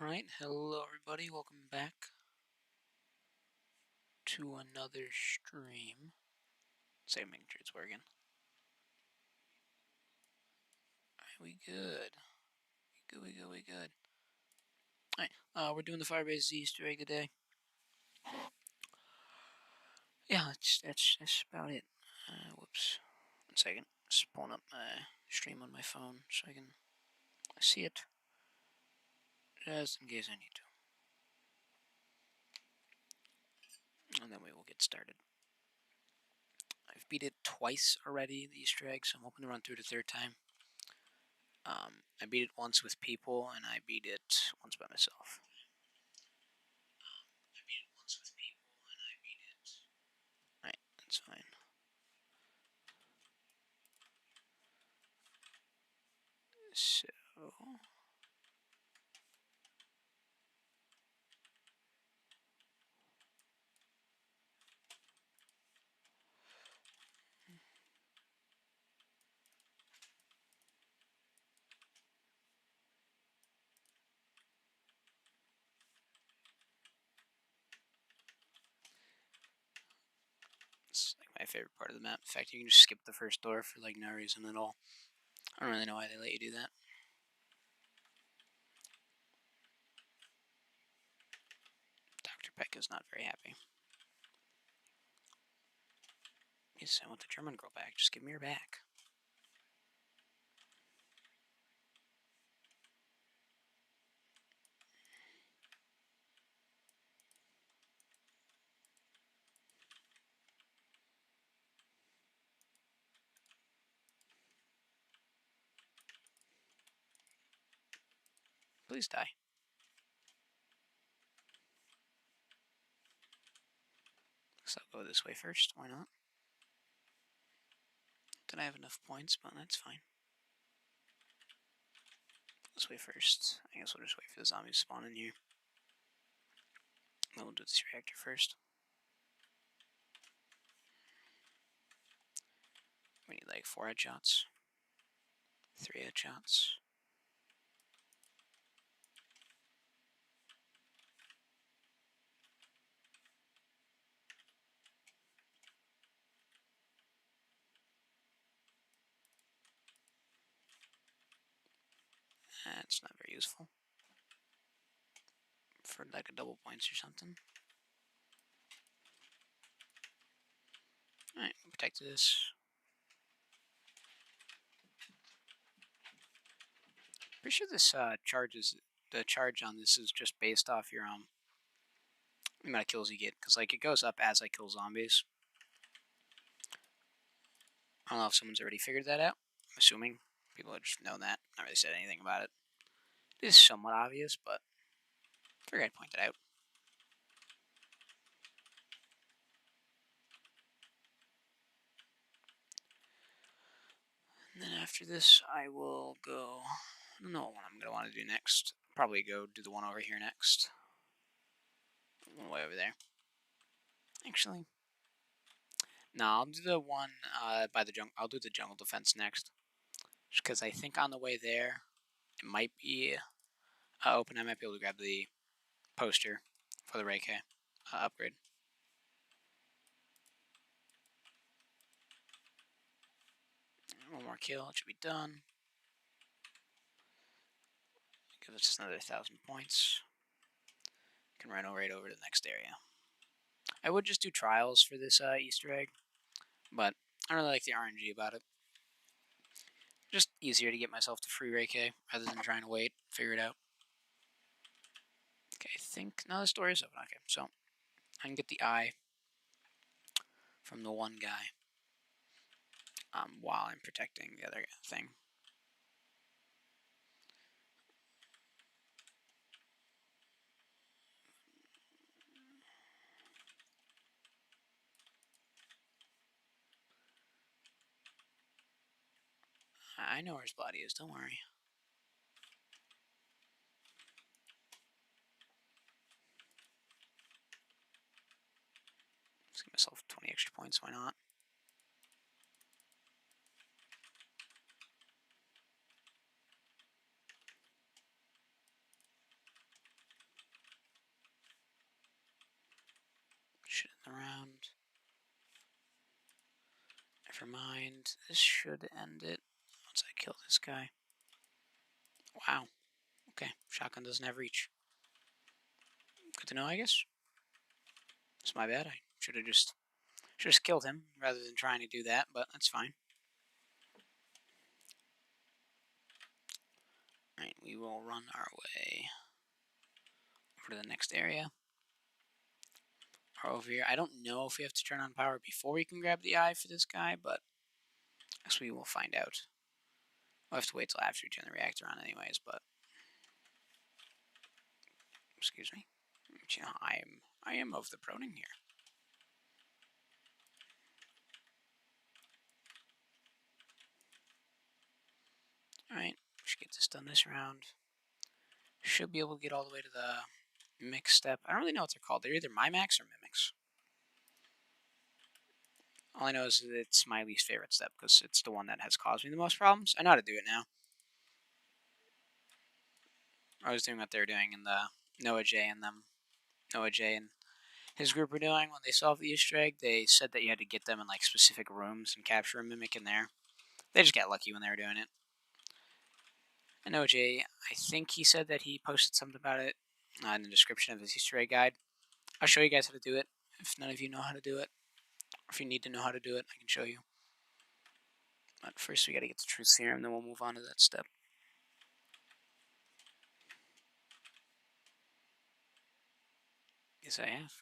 Alright, hello everybody, welcome back to another stream. Say, make sure it's working. Alright, we good. We good. Alright, we're doing the Firebase Easter egg today. Yeah, that's about it. Whoops. 1 second. Just pulling up my stream on my phone so I can see it. Just in case I need to. And then we will get started. I've beat it twice already, the Easter egg, so I'm hoping to run through it a third time. I beat it once with people, and I beat it once by myself. Alright, that's fine. So... It's like my favorite part of the map. In fact, you can just skip the first door for like no reason at all. I don't really know why they let you do that. Dr. Peck is not very happy. Yes, I want the German girl back. Just give me her back. Please die. So I'll go this way first. Why not? Didn't have enough points, but that's fine. This way first. I guess we'll just wait for the zombies to spawn in here. Then we'll do this reactor first. We need like 4 headshots. 3 headshots. That's not very useful. For like a double points or something. Alright, protect this. Pretty sure this the charge on this is just based off your the amount of kills you get, because like it goes up as I kill zombies. I don't know if someone's already figured that out. I'm assuming people have just known that. Not really said anything about it. It is somewhat obvious, but I figured I'd point it out. And then after this, I will go. I don't know what I'm gonna want to do next. Probably go do the one over here next. Way over there. Actually, no, I'll do the one by the jungle. I'll do the jungle defense next, just because I think on the way there, it might be open. I might be able to grab the poster for the Rai-K upgrade. One more kill, it should be done. Give us another 1,000 points. Can run right over to the next area. I would just do trials for this Easter egg, but I don't really like the RNG about it. Just easier to get myself to free Rai-K rather than trying to wait, figure it out. Okay, I think no, this door is open. Okay, so I can get the eye from the one guy while I'm protecting the other thing. I know where his body is, don't worry. Let's give myself 20 extra points, why not? Never mind. This should end it once I kill this guy. Wow. Okay. Shotgun doesn't have reach. Good to know, I guess. It's my bad. I should have just killed him rather than trying to do that, but that's fine. Alright, we will run our way over to the next area. Or over here. I don't know if we have to turn on power before we can grab the eye for this guy, but I guess we will find out. We'll have to wait till after we turn the reactor on anyways, but excuse me. You know, I am of the proning here. Alright, should get this done this round. Should be able to get all the way to the mix step. I don't really know what they're called. They're either Mimax or Mimics. All I know is that it's my least favorite step because it's the one that has caused me the most problems. I know how to do it now. I was doing what they were doing in the Noah J and his group were doing when they solved the Easter egg. They said that you had to get them in like specific rooms and capture a mimic in there. They just got lucky when they were doing it. And OJ, I think he said that he posted something about it in the description of his Easter egg guide. I'll show you guys how to do it. If none of you know how to do it, or if you need to know how to do it, I can show you. But first we gotta get the truth serum, then we'll move on to that step. Yes, I have.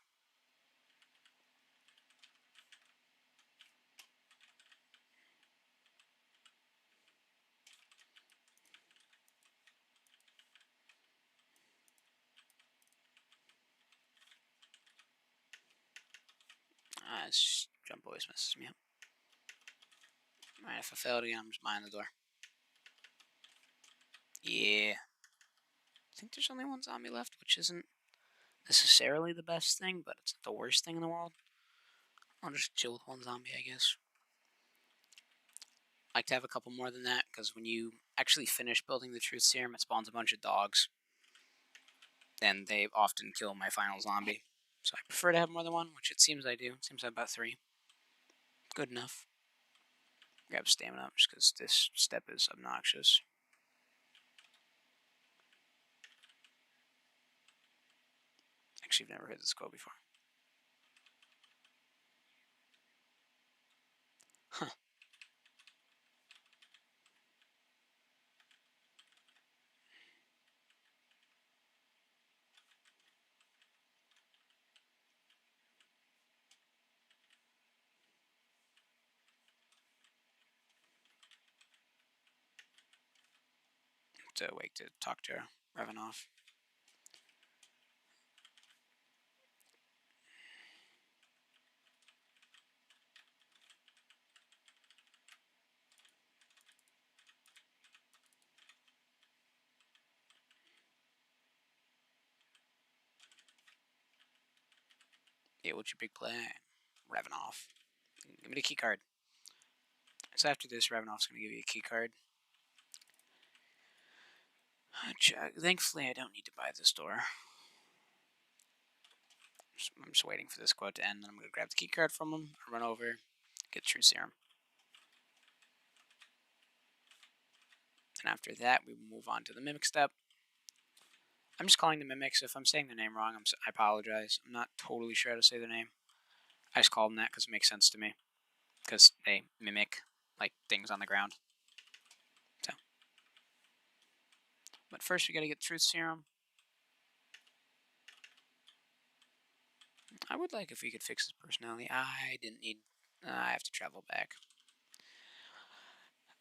This jump always messes me up. Alright, if I fail it again, I'm just behind the door. Yeah. I think there's only one zombie left, which isn't necessarily the best thing, but it's not the worst thing in the world. I'll just chill with one zombie, I guess. I like to have a couple more than that, because when you actually finish building the truth serum, it spawns a bunch of dogs. Then they often kill my final zombie. So I prefer to have more than one, which it seems I do. It seems I have about 3. Good enough. Grab stamina just because this step is obnoxious. Actually, I've never heard this quote before. Huh. To wait to talk to Revanov. Yeah, what's your big plan? Revanov. Give me the key card. So after this, Revanov's going to give you a key card. Thankfully, I don't need to buy this door. I'm just waiting for this quote to end, then I'm going to grab the key card from him, run over, get the true serum. And after that, we will move on to the mimic step. I'm just calling them mimics. If I'm saying their name wrong, I apologize. I'm not totally sure how to say their name. I just call them that because it makes sense to me. Because they mimic, like, things on the ground. So. But first, we gotta get truth serum. I would like if we could fix his personality. I didn't need... I have to travel back.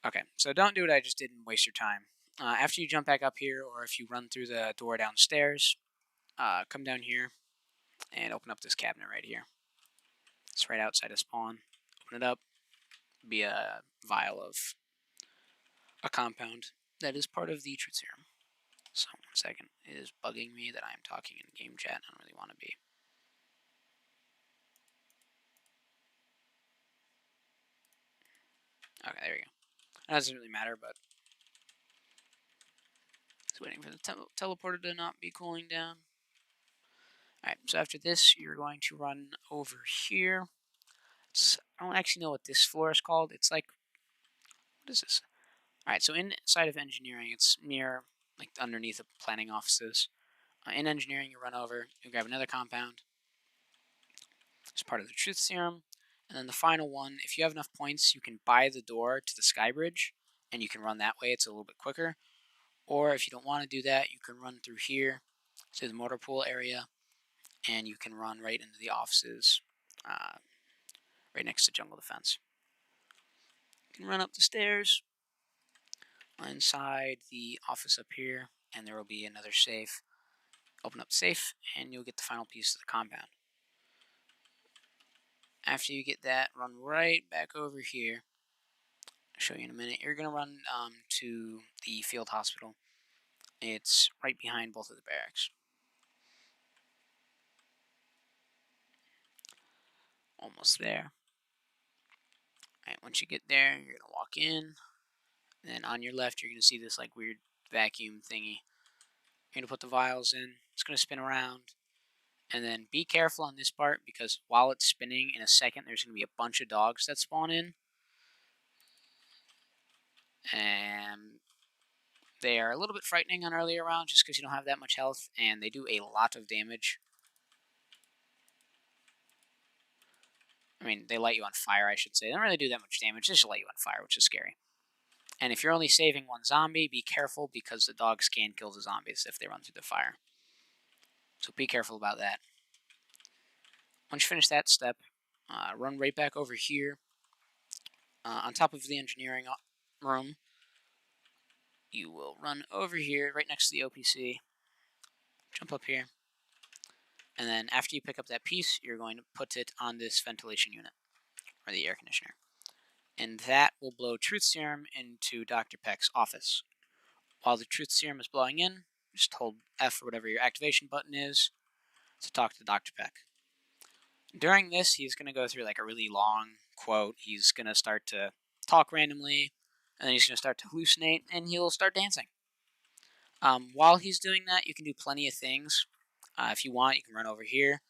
Okay, so don't do what I just did and waste your time. After you jump back up here, or if you run through the door downstairs, come down here and open up this cabinet right here. It's right outside of spawn. Open it up. Be a vial of a compound that is part of the truth serum. So, 1 second. It is bugging me that I am talking in game chat. I don't really want to be. Okay, there we go. That doesn't really matter, but just waiting for the teleporter to not be cooling down. Alright, so after this, you're going to run over here. I don't actually know what this floor is called. It's like, what is this? All right, so inside of engineering, it's near, like, underneath the planning offices. In engineering, you run over, you grab another compound as part of the truth serum. And then the final one, if you have enough points, you can buy the door to the sky bridge, and you can run that way. It's a little bit quicker. Or if you don't want to do that, you can run through here to the motor pool area, and you can run right into the offices right next to jungle defense. You can run up the stairs inside the office up here, and there will be another safe. Open up the safe, and you'll get the final piece of the compound. After you get that, run right back over here. I'll show you in a minute. You're going to run to the field hospital. It's right behind both of the barracks. Almost there. All right, once you get there, you're going to walk in. And then on your left, you're going to see this like weird vacuum thingy. You're going to put the vials in. It's going to spin around. And then be careful on this part, because while it's spinning, in a second, there's going to be a bunch of dogs that spawn in. And they are a little bit frightening on earlier rounds just because you don't have that much health, and they do a lot of damage. I mean, they light you on fire, I should say. They don't really do that much damage, they just light you on fire, which is scary. And if you're only saving one zombie, be careful, because the dogs can kill the zombies if they run through the fire. So be careful about that. Once you finish that step, run right back over here. On top of the engineering room, you will run over here, right next to the OPC. Jump up here. And then after you pick up that piece, you're going to put it on this ventilation unit, or the air conditioner. And that will blow truth serum into Dr. Peck's office. While the truth serum is blowing in, just hold F or whatever your activation button is to talk to Dr. Peck. During this, he's going to go through like a really long quote. He's going to start to talk randomly, and then he's going to start to hallucinate, and he'll start dancing. While he's doing that, you can do plenty of things. If you want, you can run over here.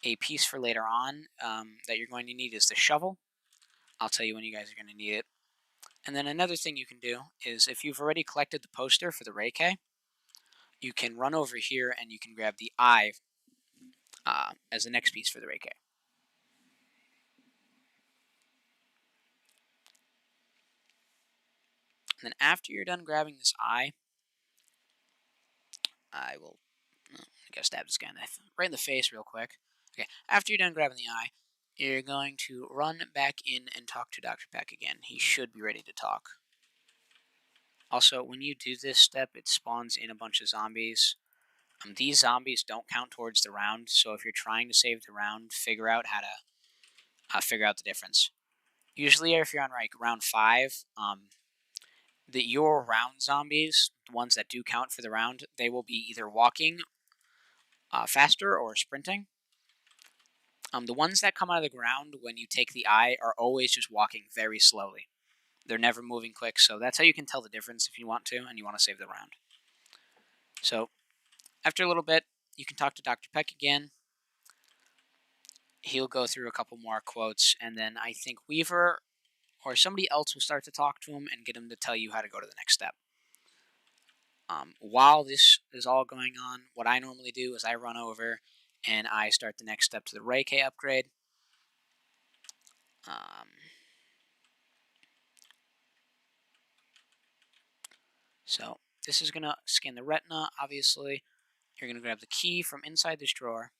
A piece for later on that you're going to need is the shovel. I'll tell you when you guys are going to need it. And then another thing you can do is, if you've already collected the poster for the Rai-K, you can run over here and you can grab the eye as the next piece for the Rai-K. And then after you're done grabbing this eye, I gotta stab this guy right in the face real quick. Okay, after you're done grabbing the eye, you're going to run back in and talk to Dr. Peck again. He should be ready to talk. Also, when you do this step, it spawns in a bunch of zombies. These zombies don't count towards the round, so if you're trying to save the round, figure out how to figure out the difference. Usually, if you're on like round 5, your round zombies, the ones that do count for the round, they will be either walking faster or sprinting. The ones that come out of the ground when you take the eye are always just walking very slowly. They're never moving quick, so that's how you can tell the difference if you want to, and you want to save the round. So, after a little bit, you can talk to Dr. Peck again. He'll go through a couple more quotes, and then I think Weaver or somebody else will start to talk to him and get him to tell you how to go to the next step. While this is all going on, what I normally do is I run over and I start the next step to the Rai-K upgrade. So this is going to scan the retina, obviously. You're going to grab the key from inside this drawer.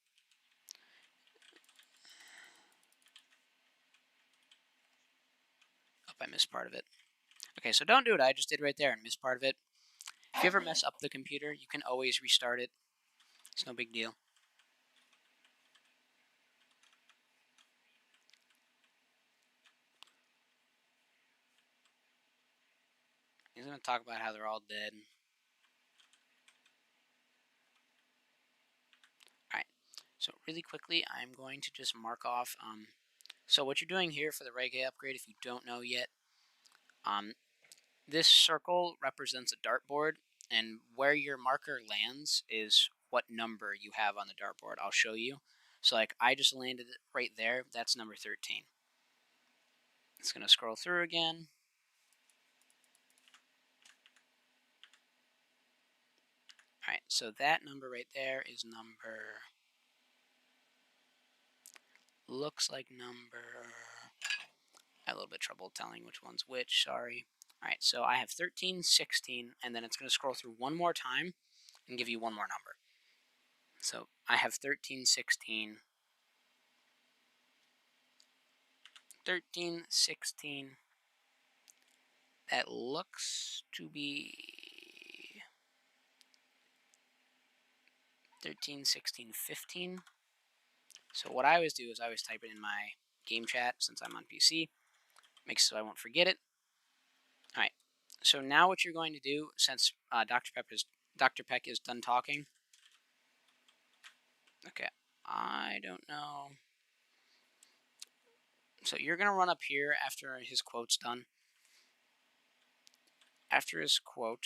Oh, I missed part of it. Okay, so don't do what I just did right there and miss part of it. If you ever mess up the computer, you can always restart it. It's no big deal. He's going to talk about how they're all dead. Alright, so really quickly, I'm going to just mark off. So what you're doing here for the Rai-K upgrade, if you don't know yet, this circle represents a dartboard, and where your marker lands is what number you have on the dartboard. I'll show you. So like I just landed it right there. That's number 13. It's going to scroll through again. Alright, so that number right there is number... Looks like number... I have a little bit of trouble telling which one's which, sorry. Alright, so I have 13, 16, and then it's going to scroll through one more time and give you one more number. So I have 13, 16, 13, 16. That looks to be 13, 16, 15. So what I always do is I always type it in my game chat since I'm on PC. Makes so I won't forget it. Alright, so now what you're going to do, since Dr. Peck is done talking. Okay, I don't know. So you're going to run up here after his quote's done. After his quote,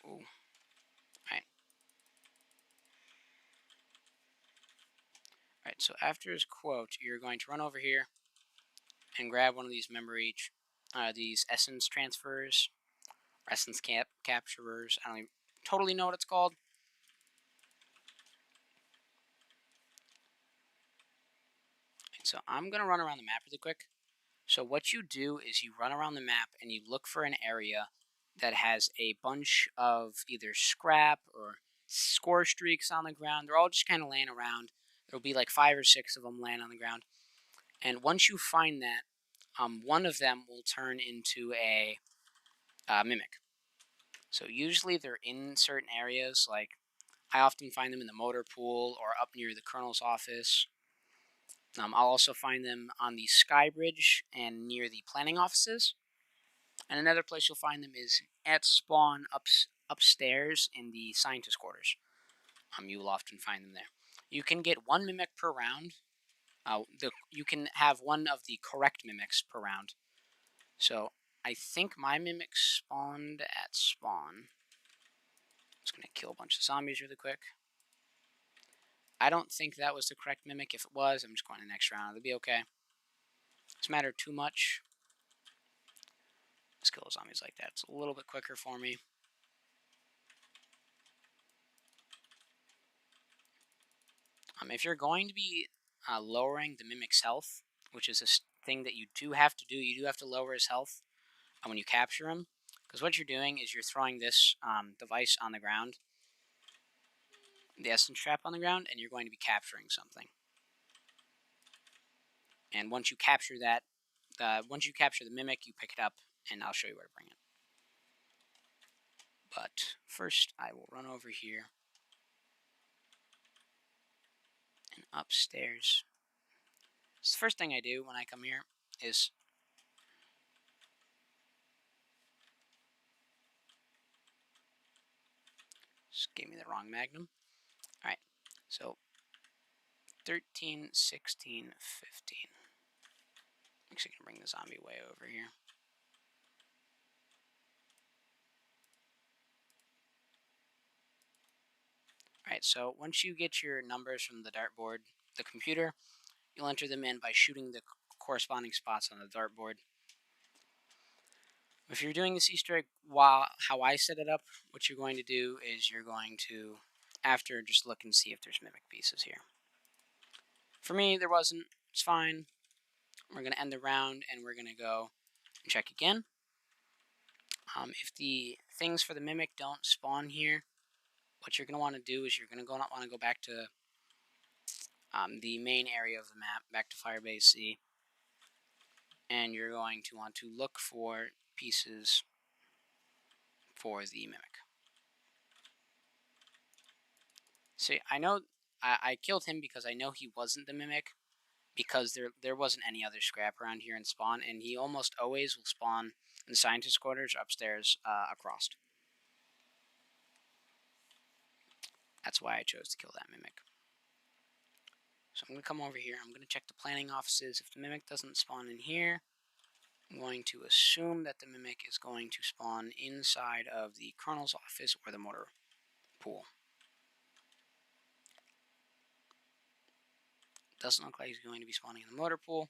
ooh, right. Alright, so after his quote, you're going to run over here and grab one of these memory, these essence transfers, essence capturers. I don't even totally know what it's called. So I'm going to run around the map really quick. So what you do is you run around the map and you look for an area that has a bunch of either scrap or score streaks on the ground. They're all just kind of laying around. There'll be like 5 or 6 of them laying on the ground. And once you find that, one of them will turn into a mimic. So usually they're in certain areas, like I often find them in the motor pool or up near the colonel's office. I'll also find them on the sky bridge and near the planning offices. And another place you'll find them is at spawn upstairs in the scientist quarters. You will often find them there. You can get 1 mimic per round. You can have one of the correct mimics per round. So I think my mimic spawned at spawn. I'm just going to kill a bunch of zombies really quick. I don't think that was the correct mimic. If it was, I'm just going to the next round. It'll be okay. Doesn't matter too much. Let's kill zombies like that. It's a little bit quicker for me. If you're going to be lowering the mimic's health, which is a thing that you do have to do, you do have to lower his health when you capture him. Because what you're doing is you're throwing this device on the ground, the essence trap on the ground, and you're going to be capturing something. And once you capture that, once you capture the mimic, you pick it up, and I'll show you where to bring it. But first, I will run over here and upstairs. So the first thing I do when I come here is just gave me the wrong magnum. Alright, so 13, 16, 15. Actually, I can bring the zombie way over here. Alright, so once you get your numbers from the dartboard, the computer, you'll enter them in by shooting the corresponding spots on the dartboard. If you're doing this Easter egg how I set it up, what you're going to do is you're going to, after, just look and see if there's mimic pieces here. For me, there wasn't. It's fine. We're going to end the round, and we're going to go and check again. If the things for the mimic don't spawn here, what you're going to want to do is you're going to want to go back to the main area of the map, back to Firebase C, and you're going to want to look for pieces for the mimic. See, I know I killed him because I know he wasn't the mimic, because there wasn't any other scrap around here in spawn, and he almost always will spawn in the scientist quarters upstairs across. That's why I chose to kill that mimic. So I'm going to come over here. I'm going to check the planning offices. If the mimic doesn't spawn in here, I'm going to assume that the mimic is going to spawn inside of the colonel's office or the motor pool. Doesn't look like he's going to be spawning in the motor pool.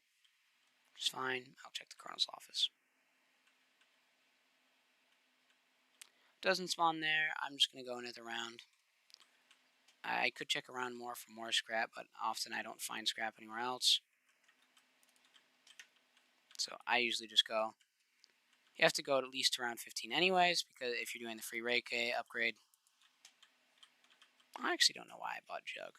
It's fine. I'll check the colonel's office. Doesn't spawn there. I'm just going to go another round. I could check around more for more scrap, but often I don't find scrap anywhere else. So I usually just go. You have to go at least around 15 anyways, because if you're doing the free Rai-K upgrade. I actually don't know why I bought Jug.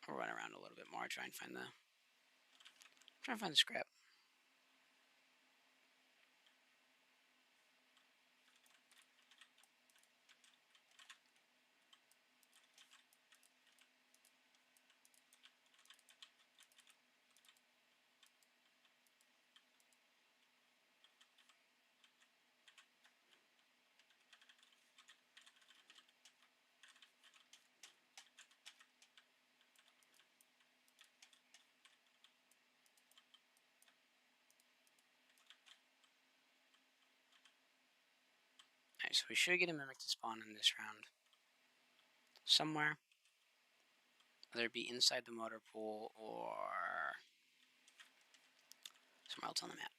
I'll run around a little bit more, try and find the scrap. Alright, so we should get a mimic to spawn in this round. Somewhere. Whether it be inside the motor pool or somewhere else on the map.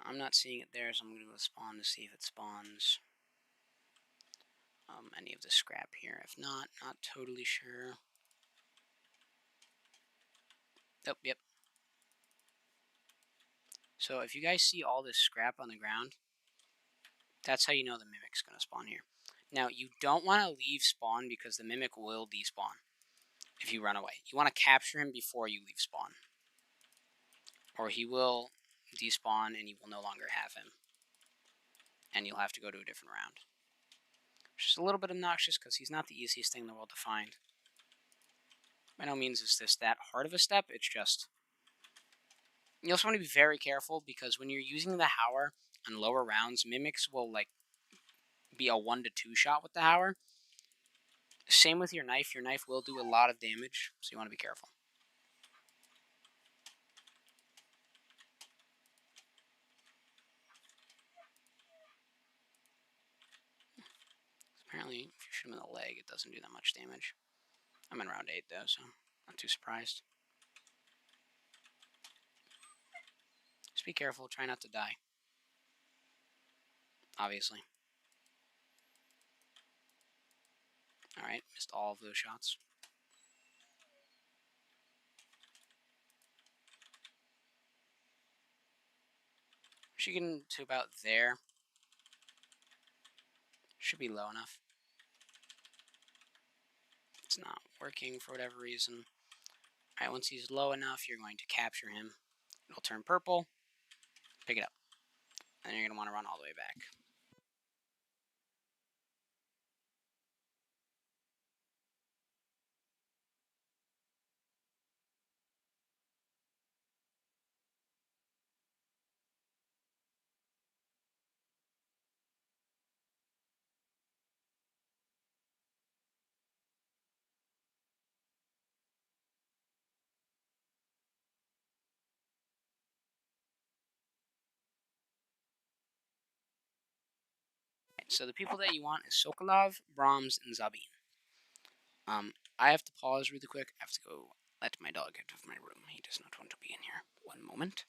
I'm not seeing it there, so I'm going to go spawn to see if it spawns any of the scrap here. If not totally sure. Oh, yep. So if you guys see all this scrap on the ground, that's how you know the mimic's going to spawn here. Now, you don't want to leave spawn because the mimic will despawn if you run away. You want to capture him before you leave spawn, or he will despawn and you will no longer have him, and you'll have to go to a different round. Which is a little bit obnoxious because he's not the easiest thing in the world to find. By no means is this that hard of a step, it's just... You also want to be very careful because when you're using the Howler on lower rounds, mimics will be a 1 to 2 shot with the Howler. Same with your knife will do a lot of damage, so you want to be careful. Apparently, if you shoot him in the leg, it doesn't do that much damage. I'm in round 8 though, so not too surprised. Just be careful, try not to die. Obviously. Alright, missed all of those shots. Should get to about there. Should be low enough. It's not working for whatever reason. Alright, once he's low enough, you're going to capture him. It'll turn purple. Pick it up. And then you're going to want to run all the way back. So the people that you want is Sokolov, Brahms, and Zabin. I have to pause really quick. I have to go let my dog out of my room. He does not want to be in here. One moment.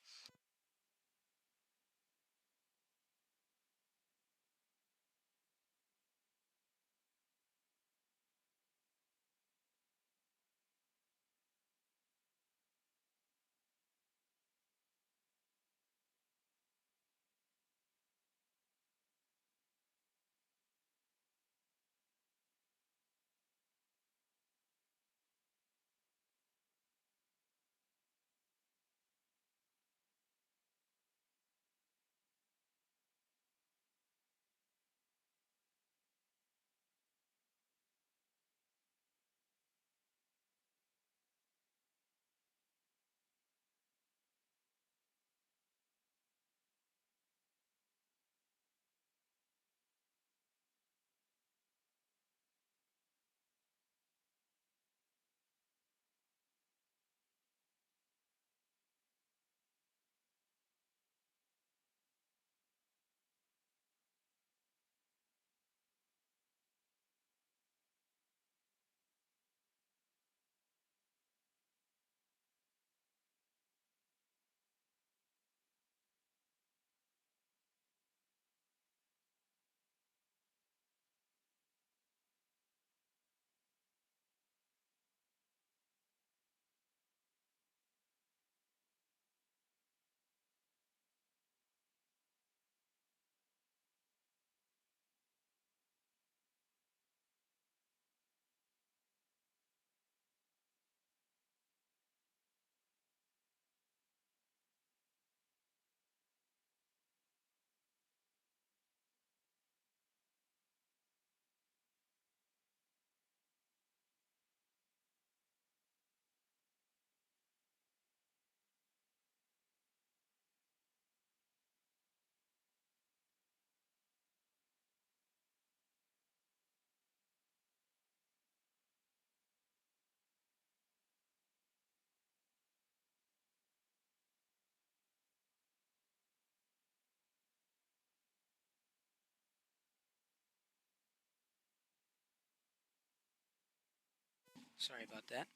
Sorry about that.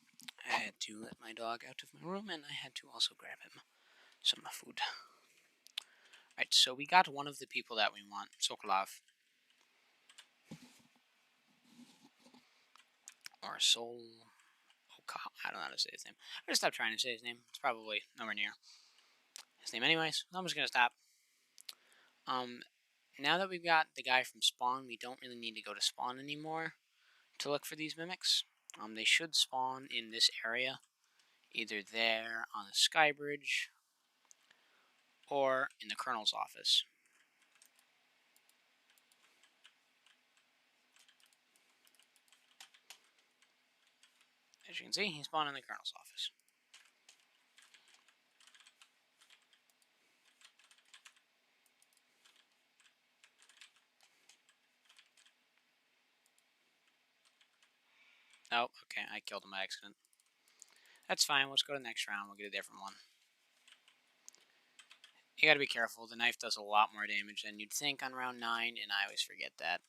I had to let my dog out of my room, and I had to also grab him some food. Right, so we got one of the people that we want, Sokolov. Or Sol... I don't know how to say his name. I'm going to stop trying to say his name. It's probably nowhere near his name anyways. I'm just going to stop. Now that we've got the guy from Spawn, we don't really need to go to Spawn anymore to look for these mimics. They should spawn in this area, either there on the sky bridge or in the Colonel's office. As you can see, he spawned in the Colonel's office. Oh, okay, I killed him by accident. That's fine, let's go to the next round, we'll get a different one. You gotta be careful, the knife does a lot more damage than you'd think on round 9, and I always forget that.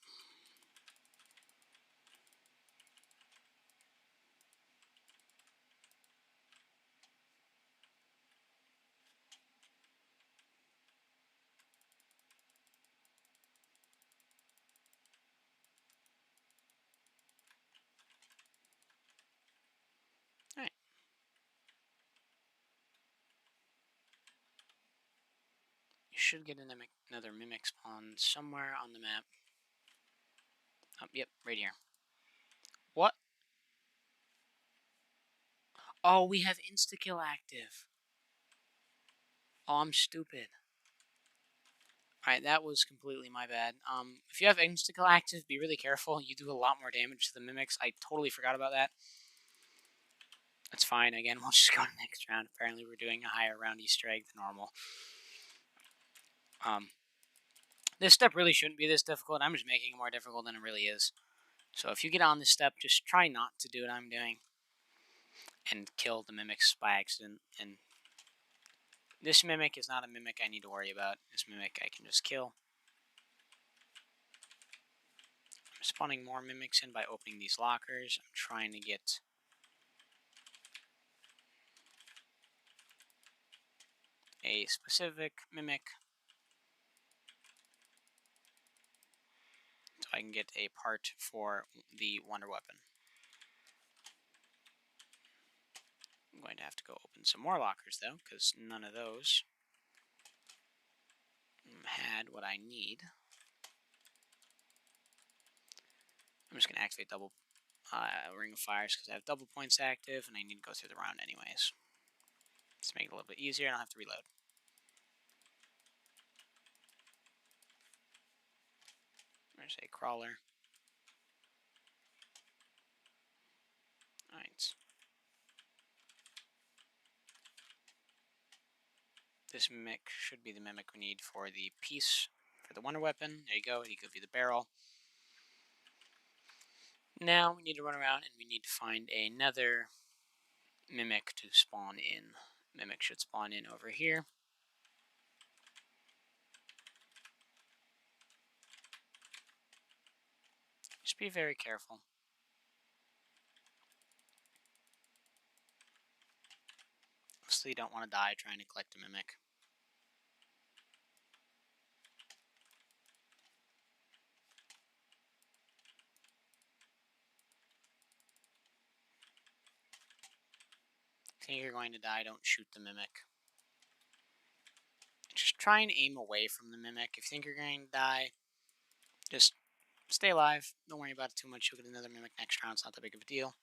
Alright. You should get another mimic spawn somewhere on the map. Oh, yep, right here. What? Oh, we have insta-kill active. Oh, I'm stupid. Alright, that was completely my bad. If you have insta-kill active, be really careful. You do a lot more damage to the mimics. I totally forgot about that. That's fine. Again, we'll just go to the next round. Apparently, we're doing a higher round Easter egg than normal. This step really shouldn't be this difficult. I'm just making it more difficult than it really is. So if you get on this step, just try not to do what I'm doing and kill the mimics by accident. And this mimic is not a mimic I need to worry about. This mimic I can just kill. I'm spawning more mimics in by opening these lockers. I'm trying to get a specific mimic so I can get a part for the wonder weapon. I'm going to have to go open some more lockers though, because none of those had what I need. I'm just going to activate double Ring of Fires because I have double points active and I need to go through the round anyways. Let's make it a little bit easier. I don't have to reload. There's a crawler. Alright. This mimic should be the mimic we need for the piece for the wonder weapon. There you go. You give you the barrel. Now we need to run around and we need to find another mimic to spawn in. Mimic should spawn in over here. Just be very careful. So you don't want to die trying to collect a mimic. If you think you're going to die, don't shoot the mimic. Just try and aim away from the mimic. If you think you're going to die, just stay alive. Don't worry about it too much. You'll get another mimic next round. It's not that big of a deal.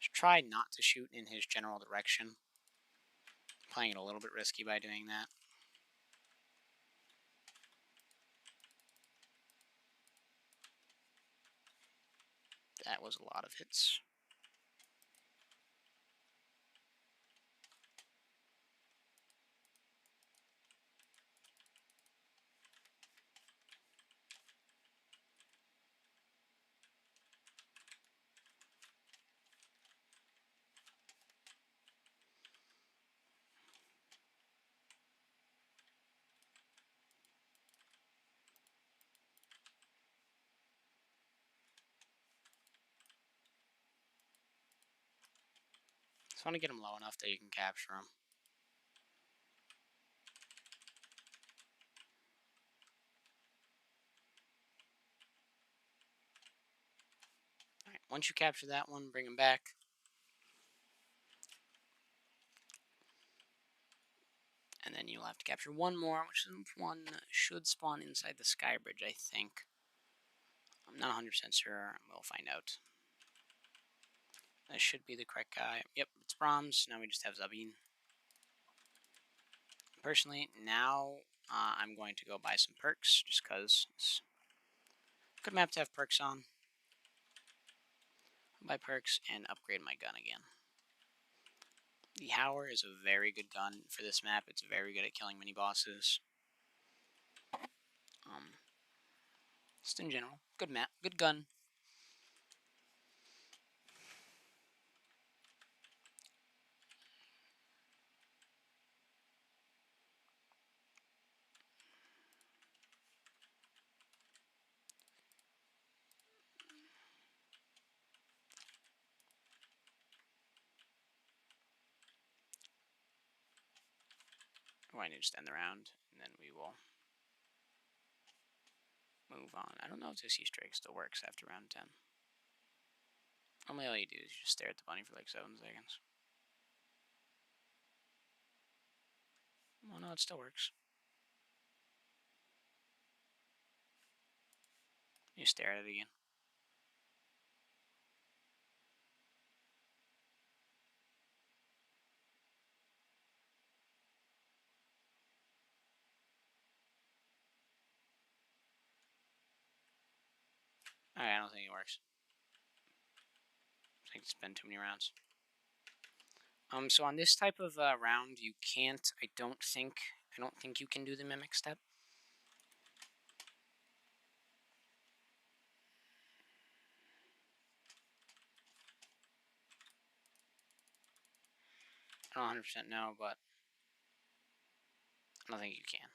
Just try not to shoot in his general direction. Playing it a little bit risky by doing that. That was a lot of hits. I want to get them low enough that you can capture them. Alright, once you capture that one, bring him back. And then you'll have to capture one more, which one should spawn inside the sky bridge, I think. I'm not 100% sure. We'll find out. That should be the correct guy. Yep, it's Brahms. Now we just have Zabin. Personally, now I'm going to go buy some perks, just because it's a good map to have perks on. Buy perks and upgrade my gun again. The Howler is a very good gun for this map. It's very good at killing mini bosses. Just in general, good map, good gun. Oh, I need to just end the round, and then we will move on. I don't know if this Easter egg still works after round 10. Normally all you do is you just stare at the bunny for like 7 seconds. Well, no, it still works. You stare at it again. Alright, I don't think it works. I think it's been too many rounds. So on this type of round, you can't. I don't think you can do the mimic step. I don't 100% know, but I don't think you can.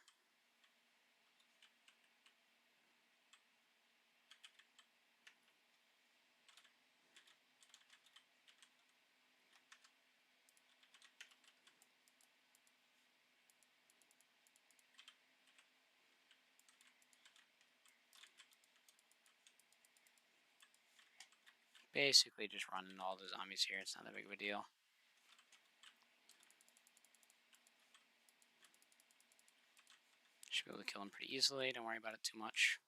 Basically, just running all the zombies here. It's not that big of a deal. Should be able to kill them pretty easily. Don't worry about it too much.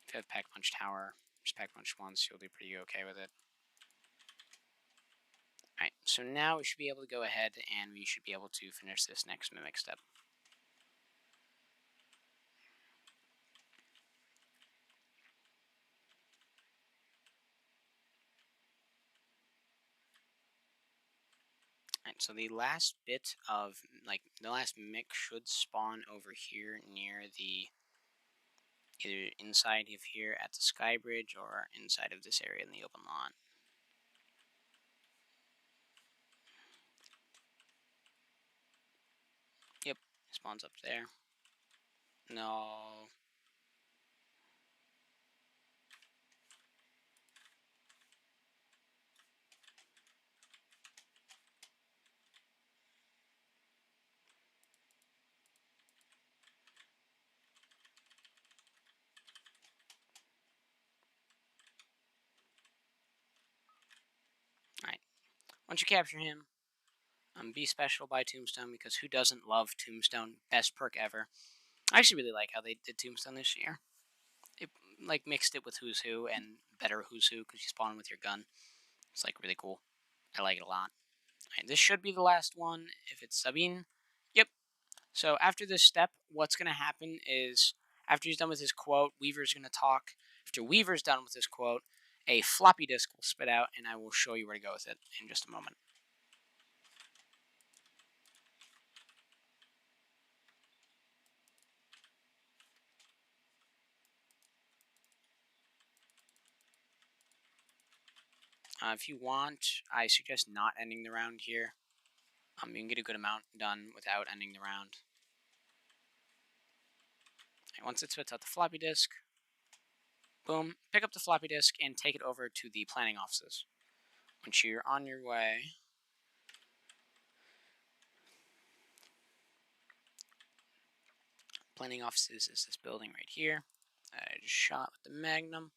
If you have Pack Punch Tower, just Pack Punch once, you'll be pretty okay with it. Alright, so now we should be able to go ahead and we should be able to finish this next mimic step. Alright, so the last bit of, the last mimic should spawn over here near the, either inside of here at the sky bridge or inside of this area in the open lawn. Yep, spawns up there. No. Alright, once you capture him, be special by Tombstone, because who doesn't love Tombstone? Best perk ever. I actually really like how they did Tombstone this year. It mixed it with Who's Who and better Who's Who because you spawn with your gun. It's really cool. I like it a lot. Right, this should be the last one if it's Sabine. Yep. So after this step, what's going to happen is after he's done with his quote, Weaver's going to talk. After Weaver's done with his quote, a floppy disk will spit out, and I will show you where to go with it in just a moment. If you want, I suggest not ending the round here. You can get a good amount done without ending the round. And once it spits out the floppy disk, boom, pick up the floppy disk and take it over to the planning offices. Once you're on your way, planning offices is this building right here. I just shot with the Magnum.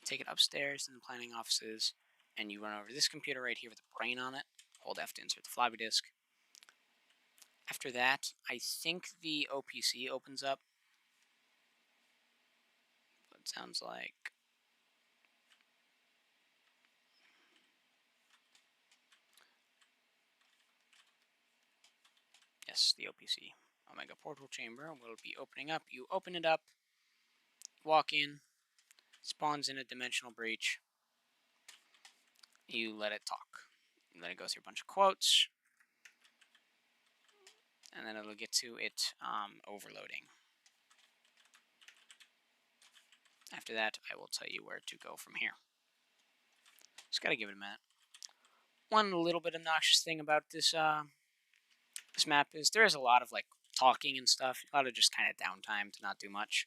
Take it upstairs in the planning offices, and you run over this computer right here with a brain on it. Hold F to insert the floppy disk. After that, I think the OPC opens up. It sounds like. Yes, the OPC. Omega Portal Chamber will be opening up. You open it up, walk in, spawns in a dimensional breach. You let it talk. You let it go through a bunch of quotes, and then it'll get to it overloading. After that, I will tell you where to go from here. Just gotta give it a minute. One little bit obnoxious thing about this this map is there is a lot of like talking and stuff, a lot of just kind of downtime to not do much.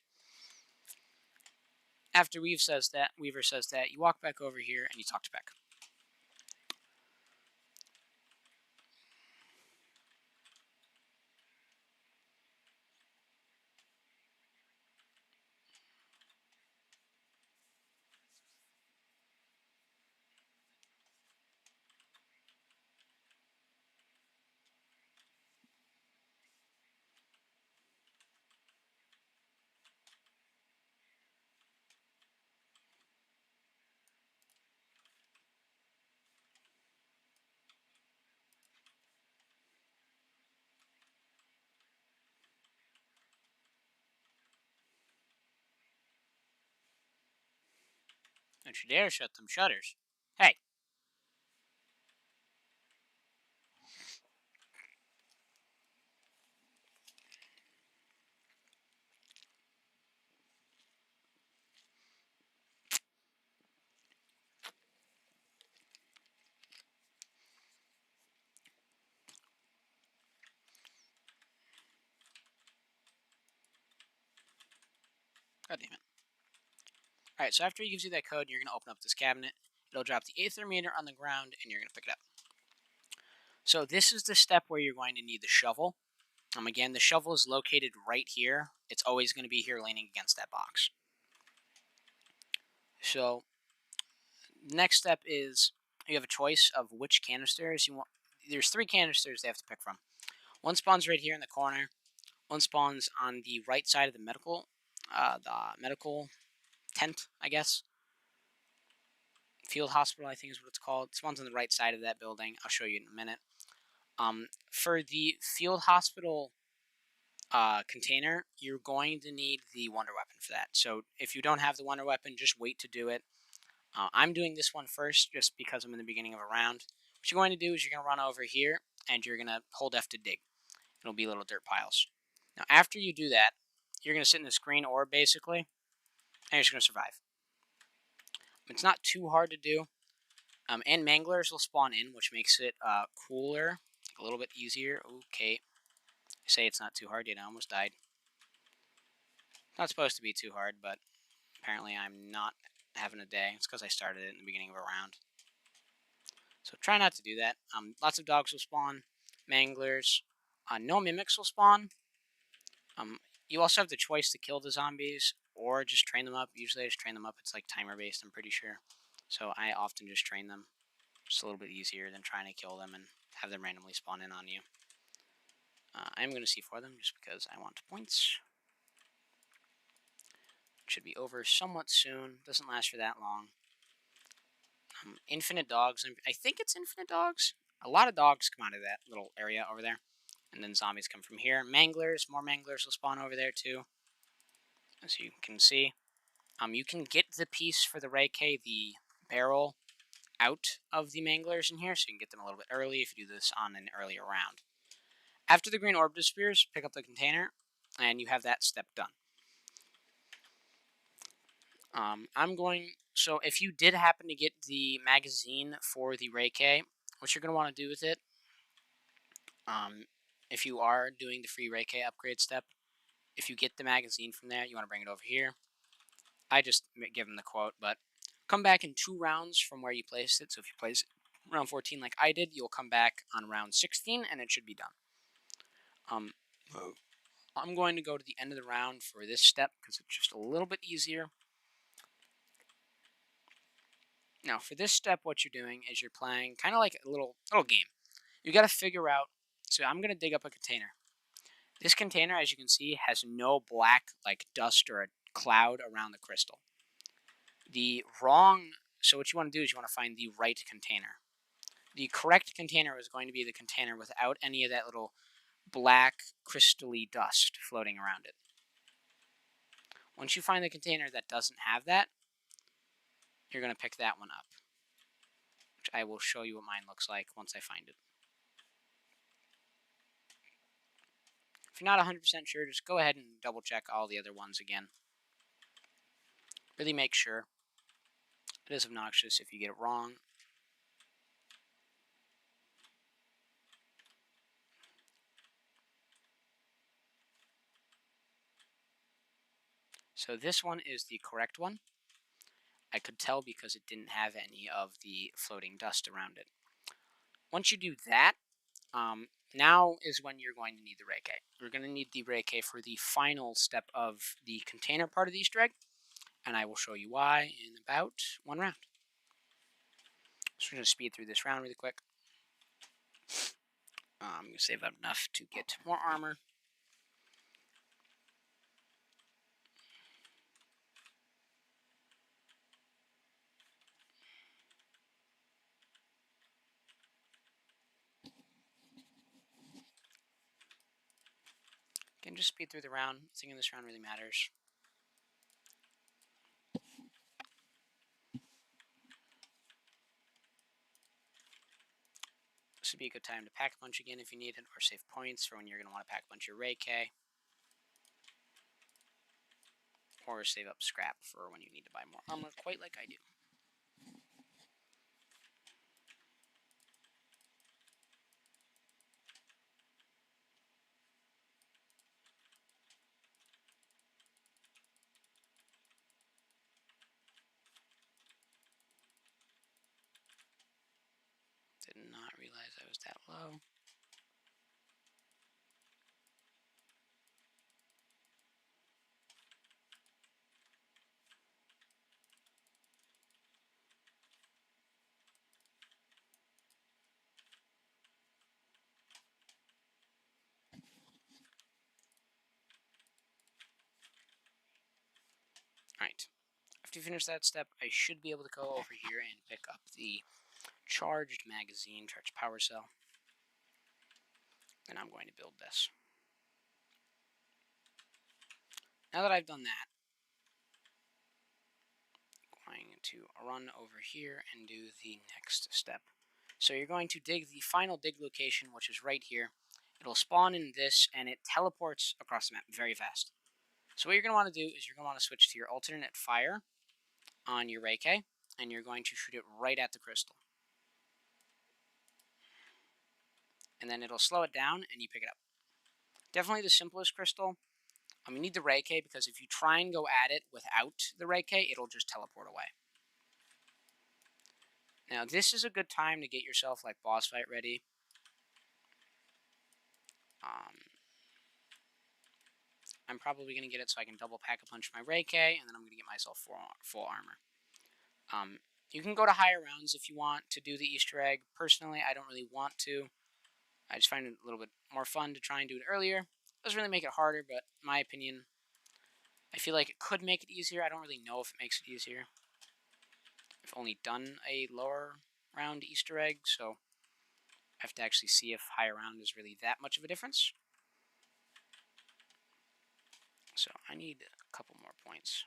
After Weaver says that, you walk back over here and you talk to Beck. Don't you dare shut them shutters. Hey! God damn it. Alright, so after he gives you that code, you're going to open up this cabinet. It'll drop the aether meter on the ground, and you're going to pick it up. So this is the step where you're going to need the shovel. Again, the shovel is located right here. It's always going to be here leaning against that box. So the next step is you have a choice of which canisters you want. There's 3 canisters they have to pick from. One spawns right here in the corner. One spawns on the right side of the medical tent, I guess. Field hospital, I think is what it's called. It spawns on the right side of that building. I'll show you in a minute. For the field hospital container, you're going to need the wonder weapon for that. So if you don't have the wonder weapon, just wait to do it. I'm doing this one first just because I'm in the beginning of a round. What you're going to do is you're going to run over here and you're going to hold F to dig. It'll be little dirt piles. Now after you do that, you're going to sit in this green orb basically, and you're just going to survive. It's not too hard to do. And manglers will spawn in, which makes it cooler, a little bit easier. Okay. I say it's not too hard yet. I almost died. Not supposed to be too hard, but apparently I'm not having a day. It's because I started it in the beginning of a round. So try not to do that. Lots of dogs will spawn. Manglers. No mimics will spawn. You also have the choice to kill the zombies or just train them up. Usually I just train them up. It's like timer based, I'm pretty sure. So I often just train them. Just a little bit easier than trying to kill them and have them randomly spawn in on you. I'm going to C4 them just because I want points. It should be over somewhat soon. Doesn't last for that long. Infinite dogs. I think it's infinite dogs. A lot of dogs come out of that little area over there. And then zombies come from here. Manglers. More manglers will spawn over there too. As you can see. You can get the piece for the Rai-K, the barrel, out of the manglers in here. So you can get them a little bit early if you do this on an earlier round. After the green orb disappears, pick up the container. And you have that step done. So if you did happen to get the magazine for the Rai-K, what you're going to want to do with it, if you are doing the free Rai-K upgrade step, if you get the magazine from there, you want to bring it over here. I just give them the quote, but come back in 2 rounds from where you placed it. So if you place it round 14 like I did, you'll come back on round 16 and it should be done. Um, I'm going to go to the end of the round for this step because it's just a little bit easier. Now for this step, what you're doing is you're playing kind of like a little game. You got to figure out. So I'm going to dig up a container. This container, as you can see, has no black like dust or a cloud around the crystal. So what you want to do is you want to find the right container. The correct container is going to be the container without any of that little black crystally dust floating around it. Once you find the container that doesn't have that, you're going to pick that one up, which I will show you what mine looks like once I find it. If you're not 100% sure, just go ahead and double check all the other ones again. Really make sure. It is obnoxious if you get it wrong. So this one is the correct one. I could tell because it didn't have any of the floating dust around it. Once you do that, now is when you're going to need the Rai-K. You're going to need the Rai-K for the final step of the container part of the Easter egg, and I will show you why in about 1 round. So we're going to speed through this round really quick. I'm going to save up enough to get more armor. Again, just speed through the round. Nothing in this round really matters. This would be a good time to pack a punch again if you need it, or save points for when you're going to want to pack a bunch of Rai-K. Or save up scrap for when you need to buy more armor, quite like I do. Did not realize I was that low. Alright, after you finish that step, I should be able to go over here and pick up the charged magazine, charged power cell. And I'm going to build this. Now that I've done that, I'm going to run over here and do the next step. So you're going to dig the final dig location, which is right here. It'll spawn in this, and it teleports across the map very fast. So what you're going to want to do is you're going to want to switch to your alternate fire on your Rai-K, and you're going to shoot it right at the crystal. And then it'll slow it down, and you pick it up. Definitely the simplest crystal. You need the Rai-K because if you try and go at it without the Rai-K, it'll just teleport away. Now, this is a good time to get yourself like boss fight ready. I'm probably going to get it so I can double pack a punch my Rai-K, and then I'm going to get myself full armor. You can go to higher rounds if you want to do the Easter egg. Personally, I don't really want to. I just find it a little bit more fun to try and do it earlier. It doesn't really make it harder, but in my opinion, I feel like it could make it easier. I don't really know if it makes it easier. I've only done a lower round Easter egg, so I have to actually see if higher round is really that much of a difference. So I need a couple more points.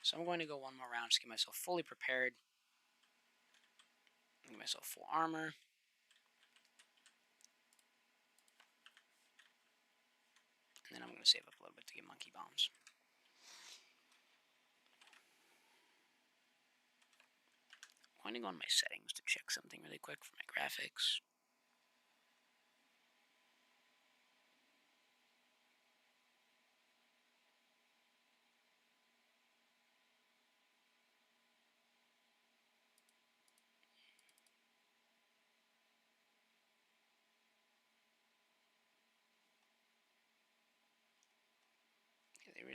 So I'm going to go one more round just to get myself fully prepared. Get myself full armor. And then I'm going to save up a little bit to get monkey bombs. I'm going to go in my settings to check something really quick for my graphics.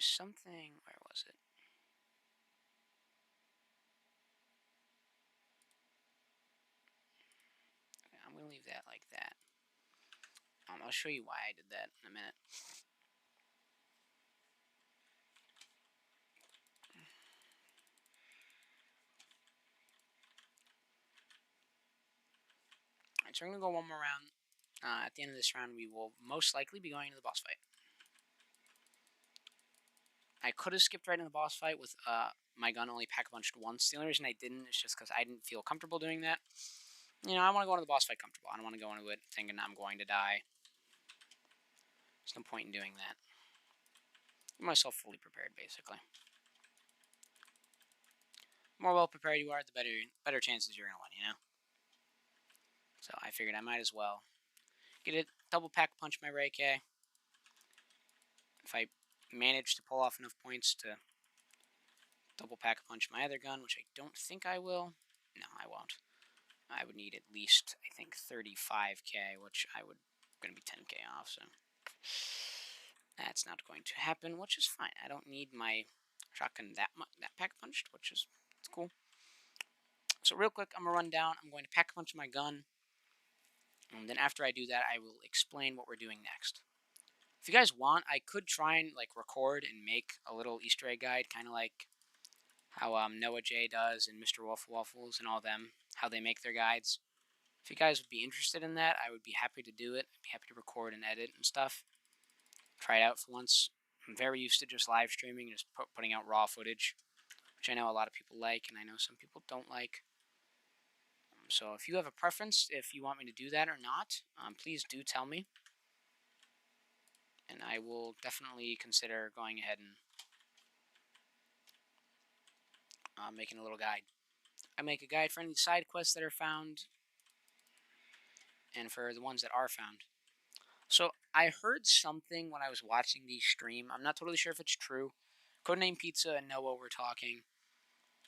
There's something. Where was it? Okay, I'm gonna leave that like that. I'll show you why I did that in a minute. Alright, so we're gonna go one more round. At the end of this round, we will most likely be going to the boss fight. I could have skipped right in the boss fight with my gun only pack-a-punched once. The only reason I didn't is just because I didn't feel comfortable doing that. You know, I want to go into the boss fight comfortable. I don't want to go into it thinking I'm going to die. There's no point in doing that. Get myself fully prepared, basically. The more well prepared you are, the better chances you're gonna win. You know. So I figured I might as well get it. Double pack punch my Rai-K. If I manage to pull off enough points to double pack punch my other gun, which I don't think I will. No, I won't. I would need at least, I think, 35k, which I would going to be 10k off, so that's not going to happen, which is fine. I don't need my shotgun that pack punched, which is it's cool. So real quick, I'm gonna run down. I'm going to pack punch my gun, and then after I do that, I will explain what we're doing next. If you guys want, I could try and like record and make a little Easter egg guide, kind of like how Noah J does and Mr. Waffles and all them, how they make their guides. If you guys would be interested in that, I would be happy to do it. I'd be happy to record and edit and stuff. Try it out for once. I'm very used to just live streaming and just putting out raw footage, which I know a lot of people like, and I know some people don't like. So if you have a preference, if you want me to do that or not, please do tell me. And I will definitely consider going ahead and making a little guide. I make a guide for any side quests that are found, and for the ones that are found. So I heard something when I was watching the stream. I'm not totally sure if it's true. Codename Pizza and Noah were talking,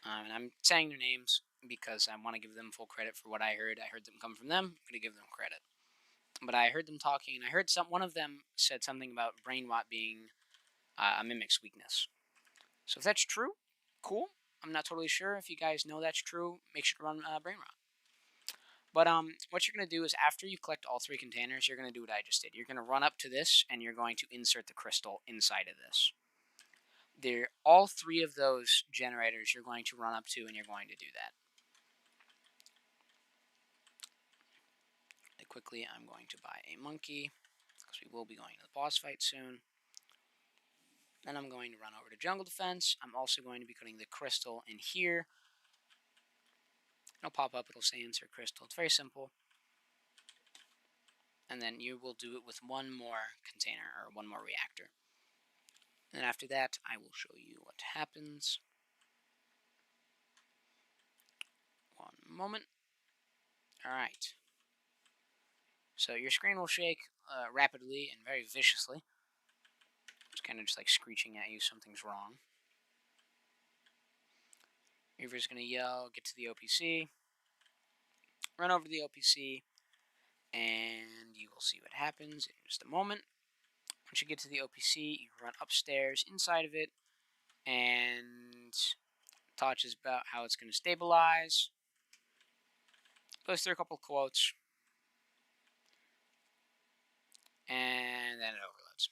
and I'm saying their names because I want to give them full credit for what I heard. I heard them come from them. I'm gonna give them credit. But I heard them talking, and I heard one of them said something about brain rot being a mimic's weakness. So if that's true, cool. I'm not totally sure. If you guys know that's true, make sure to run brain rot. But what you're going to do is after you collect all 3 containers, you're going to do what I just did. You're going to run up to this, and you're going to insert the crystal inside of this. All 3 of those generators you're going to run up to, and you're going to do that. Really quickly, I'm going to buy a monkey, because we will be going to the boss fight soon. Then I'm going to run over to jungle defense. I'm also going to be putting the crystal in here. It'll pop up, it'll say insert crystal. It's very simple. And then you will do it with one more container, or one more reactor. And after that, I will show you what happens. One moment. Alright. So your screen will shake rapidly and very viciously. It's kind of just like screeching at you something's wrong. Reaver's going to yell, get to the OPC. Run over to the OPC, and you will see what happens in just a moment. Once you get to the OPC, you run upstairs inside of it, and touches about how it's going to stabilize. Goes through a couple of quotes, and then it overloads.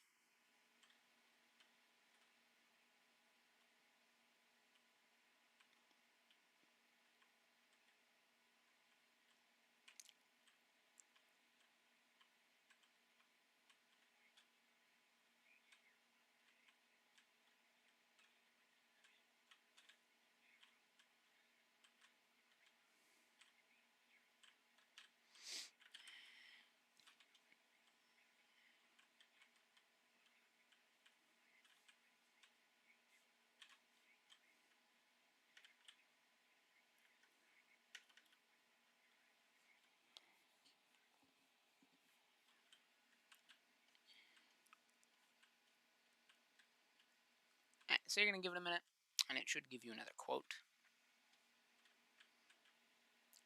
So you're going to give it a minute, and it should give you another quote.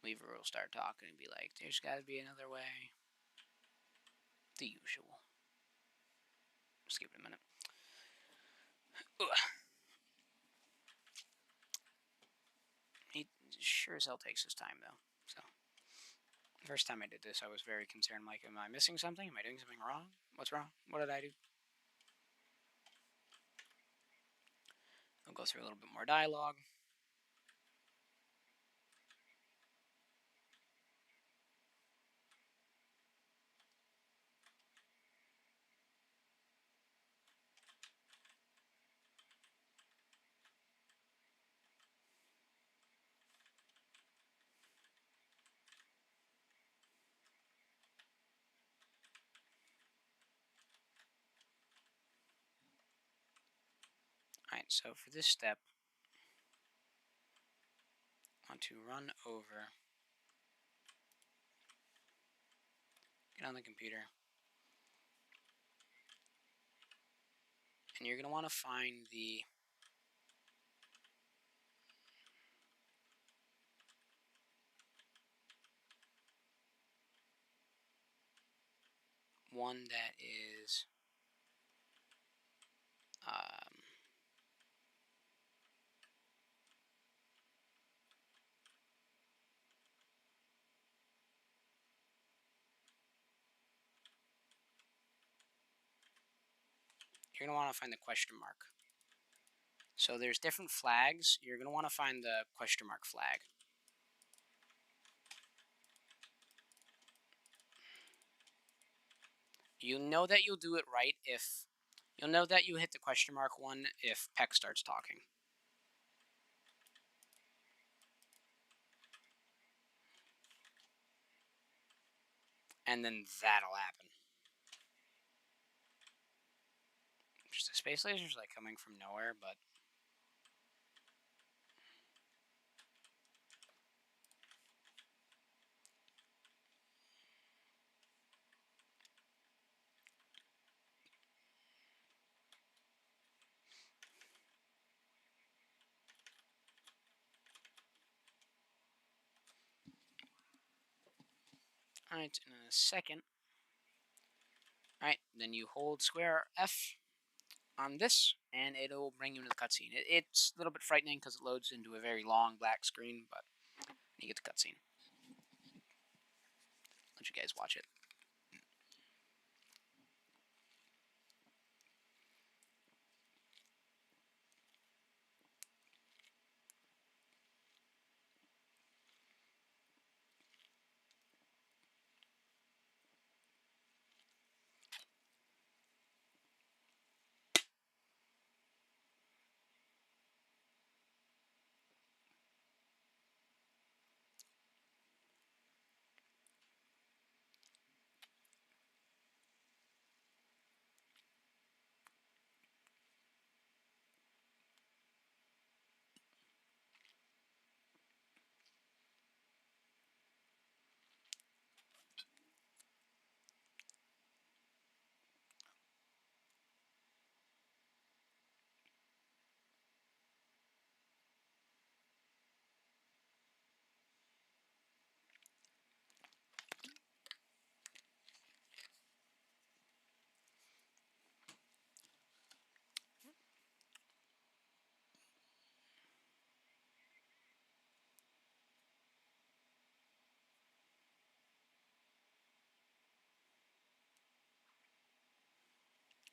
Weaver will start talking and be like, there's got to be another way. The usual. Just give it a minute. Ugh. He sure as hell takes his time, though. So, first time I did this, I was very concerned. Like, am I missing something? Am I doing something wrong? What's wrong? What did I do? I'll go through a little bit more dialogue. Alright, so for this step, I want to run over, get on the computer, and you're going to want to find the one that is you're going to want to find the question mark. So there's different flags. You're going to want to find the question mark flag. You know that you'll do it right if you'll know that you hit the question mark one if Peck starts talking. And then that'll happen. Just the space lasers like coming from nowhere, but alright, in a second. Alright, then you hold square F on this, and it'll bring you into the cutscene. It's a little bit frightening because it loads into a very long black screen, but you get the cutscene. Let you guys watch it.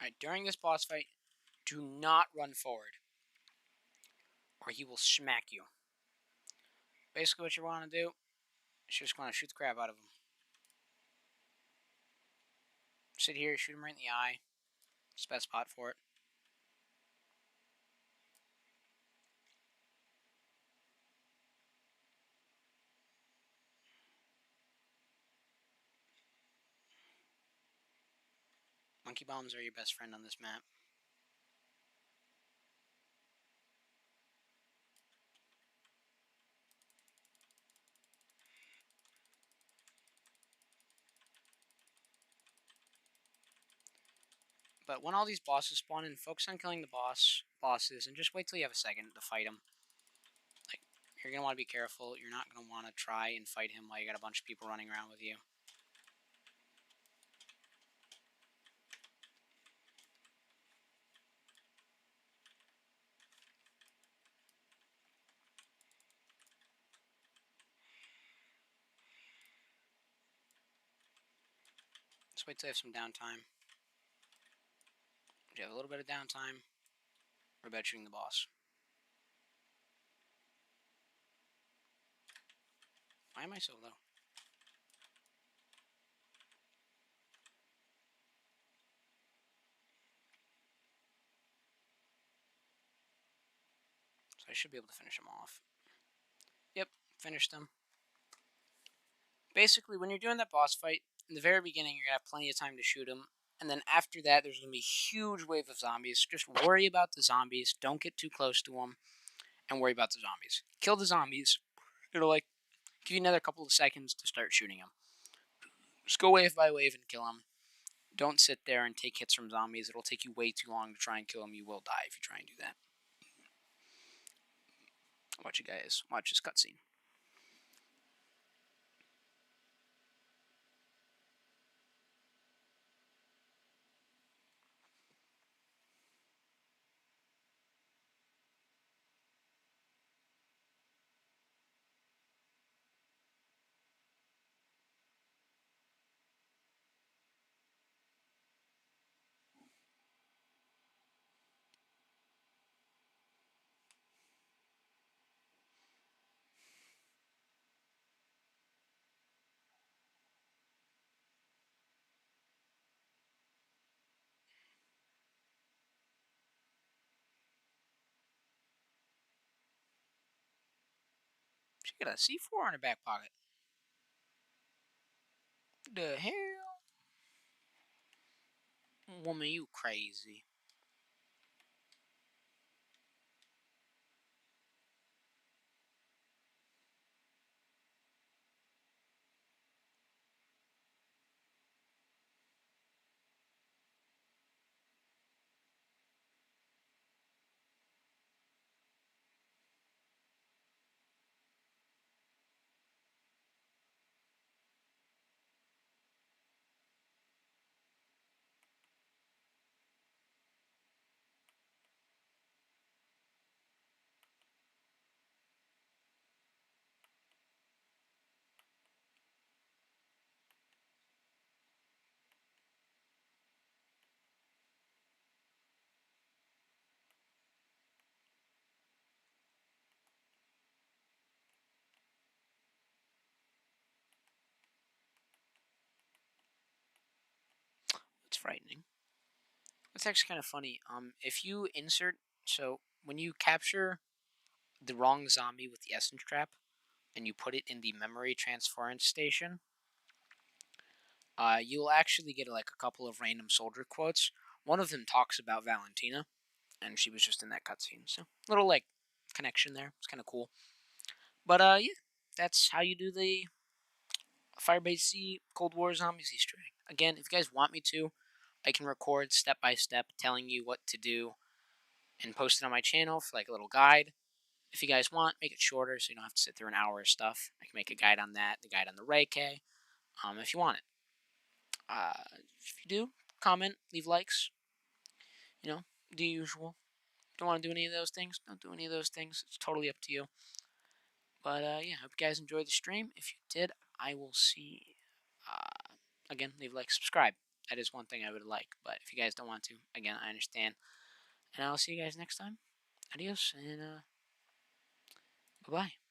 Alright, during this boss fight, do not run forward, or he will smack you. Basically what you want to do is just want to shoot the crap out of him. Sit here, shoot him right in the eye. It's the best spot for it. Monkey bombs are your best friend on this map. But when all these bosses spawn in, focus on killing the bosses, and just wait till you have a second to fight them. Like, you're going to want to be careful. You're not going to want to try and fight him while you got a bunch of people running around with you. Let's wait till I have some downtime. You have a little bit of downtime. We're about shooting the boss. Why am I so low? So I should be able to finish him off. Yep, finished him. Basically, when you're doing that boss fight, in the very beginning, you're going to have plenty of time to shoot him. And then after that, there's going to be a huge wave of zombies. Just worry about the zombies. Don't get too close to them. And worry about the zombies. Kill the zombies. It'll, like, give you another couple of seconds to start shooting them. Just go wave by wave and kill them. Don't sit there and take hits from zombies. It'll take you way too long to try and kill them. You will die if you try and do that. Watch you guys. Watch this cutscene. She got a C4 in her back pocket. The hell? Woman, you crazy. It's frightening. It's actually kind of funny. If you insert, so when you capture the wrong zombie with the essence trap, and you put it in the memory transference station, you'll actually get like a couple of random soldier quotes. One of them talks about Valentina, and she was just in that cutscene. So little like connection there. It's kind of cool. But yeah, that's how you do the Firebase C Cold War Zombies Easter egg. Again, if you guys want me to, I can record step by step telling you what to do and post it on my channel for like a little guide. If you guys want, make it shorter so you don't have to sit through an hour of stuff. I can make a guide on that, the guide on the Rai-K, if you want it. If you do, comment, leave likes, you know, the usual. Don't want to do any of those things? Don't do any of those things. It's totally up to you. But yeah, hope you guys enjoyed the stream. If you did, I will see. Again, leave a like, subscribe. That is one thing I would like. But if you guys don't want to, again, I understand. And I'll see you guys next time. Adios, and bye-bye.